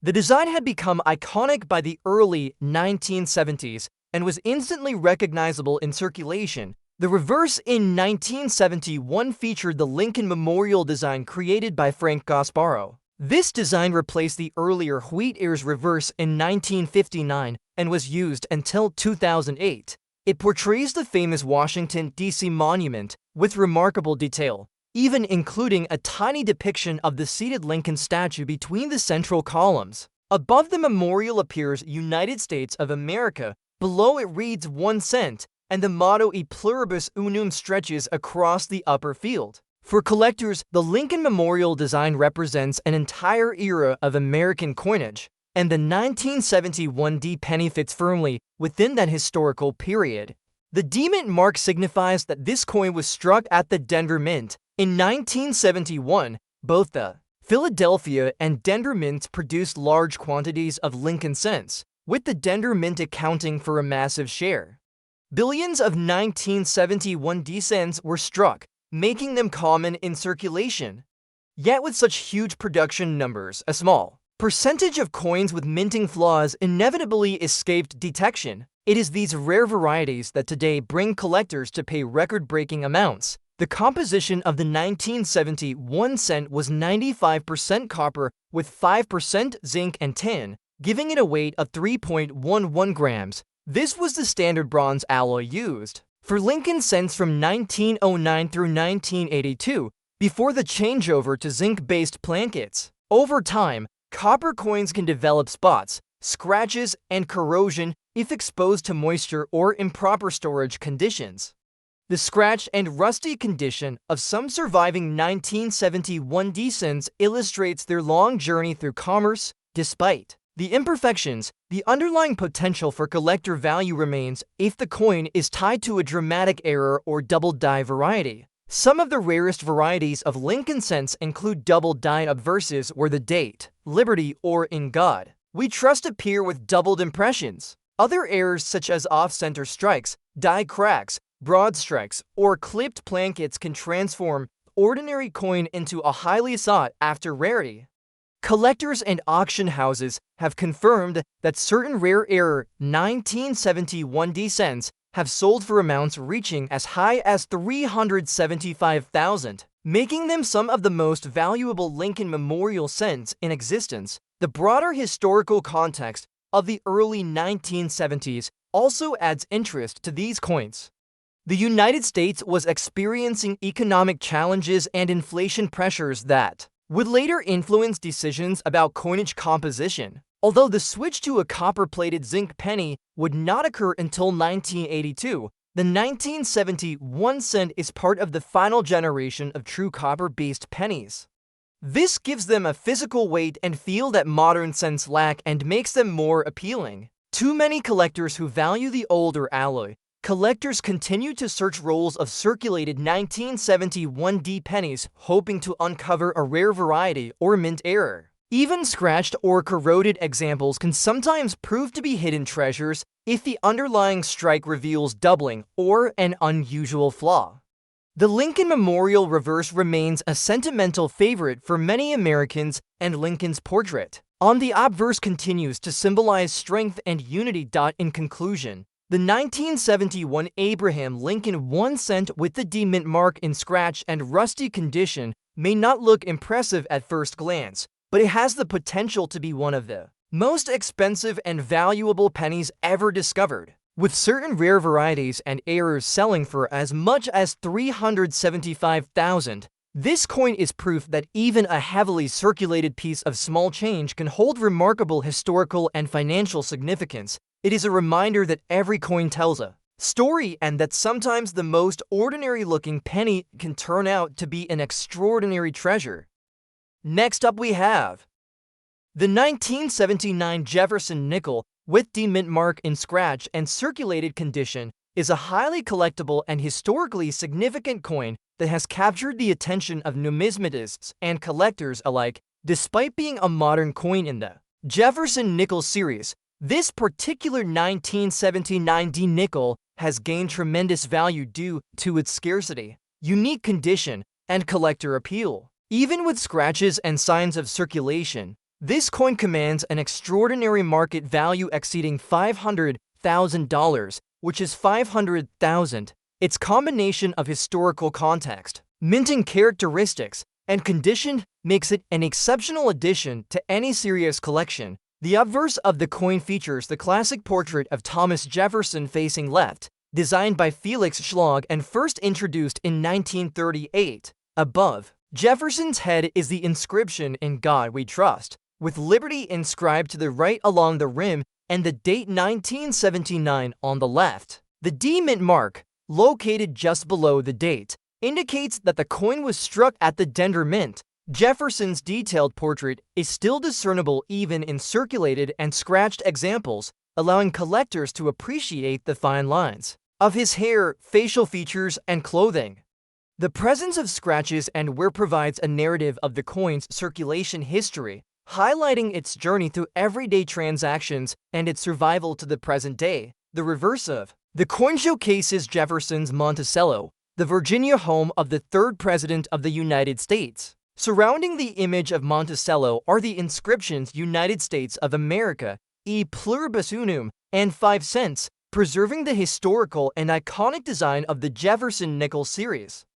The design had become iconic by the early 1970s and was instantly recognizable in circulation. The reverse in 1971 featured the Lincoln Memorial design created by Frank Gasparro. This design replaced the earlier Wheat Ears reverse in 1959 and was used until 2008. It portrays the famous Washington, D.C. monument with remarkable detail, even including a tiny depiction of the seated Lincoln statue between the central columns. Above the memorial appears United States of America. Below it reads 1 cent, and the motto E pluribus unum stretches across the upper field. For collectors, the Lincoln Memorial design represents an entire era of American coinage, and the 1971 D penny fits firmly within that historical period. The D-mint mark signifies that this coin was struck at the Denver Mint. In 1971, both the Philadelphia and Denver Mints produced large quantities of Lincoln cents, with the Denver Mint accounting for a massive share. Billions of 1971 D cents were struck, making them common in circulation. Yet with such huge production numbers, a small percentage of coins with minting flaws inevitably escaped detection. It is these rare varieties that today bring collectors to pay record-breaking amounts. The composition of the 1971 cent was 95% copper with 5% zinc and tin, giving it a weight of 3.11 grams. This was the standard bronze alloy used. For Lincoln cents from 1909 through 1982, before the changeover to zinc-based plankets, over time, copper coins can develop spots, scratches, and corrosion if exposed to moisture or improper storage conditions. The scratched and rusty condition of some surviving 1971 D cents illustrates their long journey through commerce. Despite the imperfections, the underlying potential for collector value remains if the coin is tied to a dramatic error or double die variety. Some of the rarest varieties of Lincoln cents include double die obverses where the date, liberty, or in God We Trust appear with doubled impressions. Other errors such as off-center strikes, die cracks, broad strikes, or clipped plankets can transform ordinary coin into a highly sought-after rarity. Collectors and auction houses have confirmed that certain rare error 1971 D cents have sold for amounts reaching as high as $375,000, making them some of the most valuable Lincoln Memorial cents in existence. The broader historical context of the early 1970s also adds interest to these coins. The United States was experiencing economic challenges and inflation pressures that would later influence decisions about coinage composition. Although the switch to a copper-plated zinc penny would not occur until 1982, the 1971 cent is part of the final generation of true copper-based pennies. This gives them a physical weight and feel that modern cents lack and makes them more appealing. Too many collectors who value the older alloy. Collectors continue to search rolls of circulated 1971 pennies, hoping to uncover a rare variety or mint error. Even scratched or corroded examples can sometimes prove to be hidden treasures if the underlying strike reveals doubling or an unusual flaw. The Lincoln Memorial reverse remains a sentimental favorite for many Americans, and Lincoln's portrait on the obverse continues to symbolize strength and unity. In conclusion, the 1971 Abraham Lincoln 1 cent with the D mint mark in scratch and rusty condition may not look impressive at first glance, but it has the potential to be one of the most expensive and valuable pennies ever discovered, with certain rare varieties and errors selling for as much as $375,000. This coin is proof that even a heavily circulated piece of small change can hold remarkable historical and financial significance. It is a reminder that every coin tells a story and that sometimes the most ordinary-looking penny can turn out to be an extraordinary treasure. Next up we have the 1979 Jefferson Nickel with D mint mark in scratch and circulated condition is a highly collectible and historically significant coin that has captured the attention of numismatists and collectors alike. Despite being a modern coin in the Jefferson Nickel series, this particular 1979 D nickel has gained tremendous value due to its scarcity, unique condition, and collector appeal. Even with scratches and signs of circulation, this coin commands an extraordinary market value exceeding $500,000, which is $500,000. Its combination of historical context, minting characteristics, and condition makes it an exceptional addition to any serious collection. The obverse of the coin features the classic portrait of Thomas Jefferson facing left, designed by Felix Schlag and first introduced in 1938. Above Jefferson's head is the inscription "In God We Trust," with liberty inscribed to the right along the rim and the date 1979 on the left. The D mint mark, located just below the date, indicates that the coin was struck at the Denver Mint. Jefferson's detailed portrait is still discernible even in circulated and scratched examples, allowing collectors to appreciate the fine lines of his hair, facial features, and clothing. The presence of scratches and wear provides a narrative of the coin's circulation history, highlighting its journey through everyday transactions and its survival to the present day. The reverse of the coin showcases Jefferson's Monticello, the Virginia home of the third President of the United States. Surrounding the image of Monticello are the inscriptions "United States of America, e pluribus unum," and 5 cents, preserving the historical and iconic design of the Jefferson Nickel series.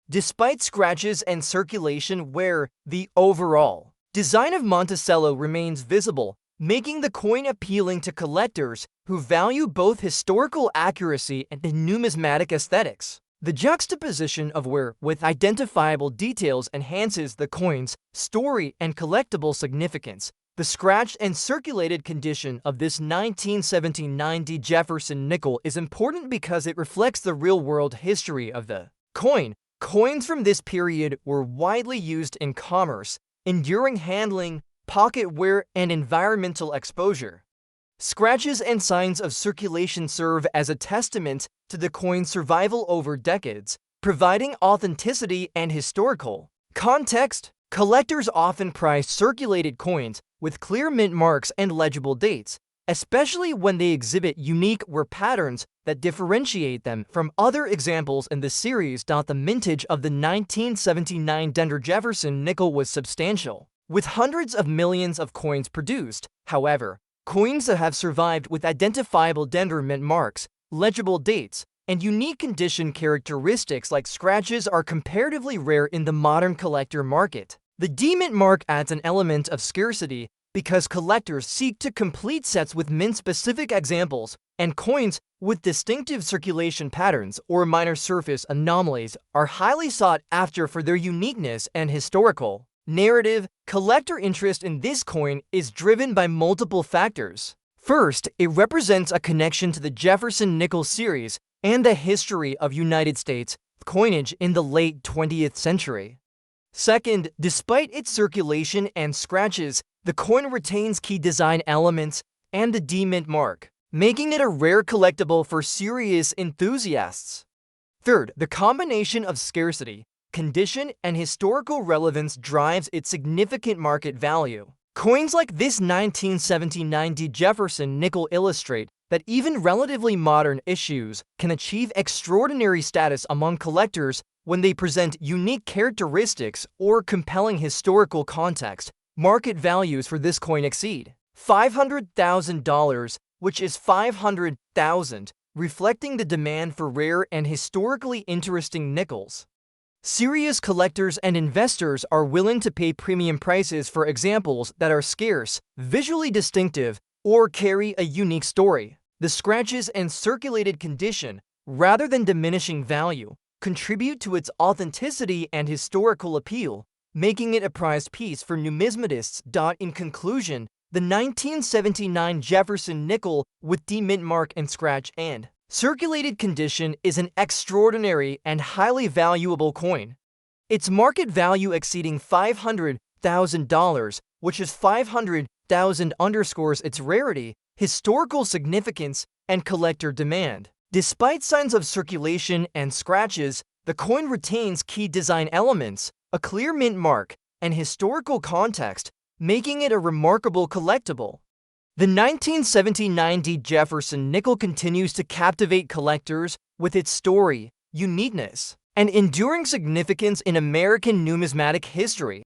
Despite scratches and circulation wear, the overall design of Monticello remains visible, making the coin appealing to collectors who value both historical accuracy and numismatic aesthetics. The juxtaposition of wear with identifiable details enhances the coin's story and collectible significance. The scratched and circulated condition of this 1979 D Jefferson nickel is important because it reflects the real-world history of the coin. Coins from this period were widely used in commerce, enduring handling, pocket wear, and environmental exposure. Scratches and signs of circulation serve as a testament to the coin's survival over decades, providing authenticity and historical context. Collectors often prize circulated coins with clear mint marks and legible dates, especially when they exhibit unique wear patterns that differentiate them from other examples in the series. The mintage of the 1979 Denver Jefferson nickel was substantial, with hundreds of millions of coins produced. However, coins that have survived with identifiable Denver mint marks, legible dates, and unique condition characteristics like scratches are comparatively rare in the modern collector market. The D mint mark adds an element of scarcity because collectors seek to complete sets with mint-specific examples, and coins with distinctive circulation patterns or minor surface anomalies are highly sought after for their uniqueness and historical narrative. Collector interest in this coin is driven by multiple factors. First, it represents a connection to the Jefferson Nickel series and the history of United States coinage in the late 20th century. Second, despite its circulation and scratches, the coin retains key design elements and the D-mint mark, making it a rare collectible for serious enthusiasts. Third, the combination of scarcity, condition, and historical relevance drives its significant market value. Coins like this 1979 Jefferson Nickel illustrate that even relatively modern issues can achieve extraordinary status among collectors when they present unique characteristics or compelling historical context. Market values for this coin exceed $500,000, which is 500,000, reflecting the demand for rare and historically interesting nickels. Serious collectors and investors are willing to pay premium prices for examples that are scarce, visually distinctive, or carry a unique story. The scratches and circulated condition, rather than diminishing value, contribute to its authenticity and historical appeal, making it a prized piece for numismatists. In conclusion, the 1979 Jefferson nickel with D-mint mark and scratch and circulated condition is an extraordinary and highly valuable coin. Its market value exceeding $500,000, which is 500,000, underscores its rarity, historical significance, and collector demand. Despite signs of circulation and scratches, the coin retains key design elements, a clear mint mark, and historical context, making it a remarkable collectible. The 1979 Jefferson nickel continues to captivate collectors with its story, uniqueness, and enduring significance in American numismatic history.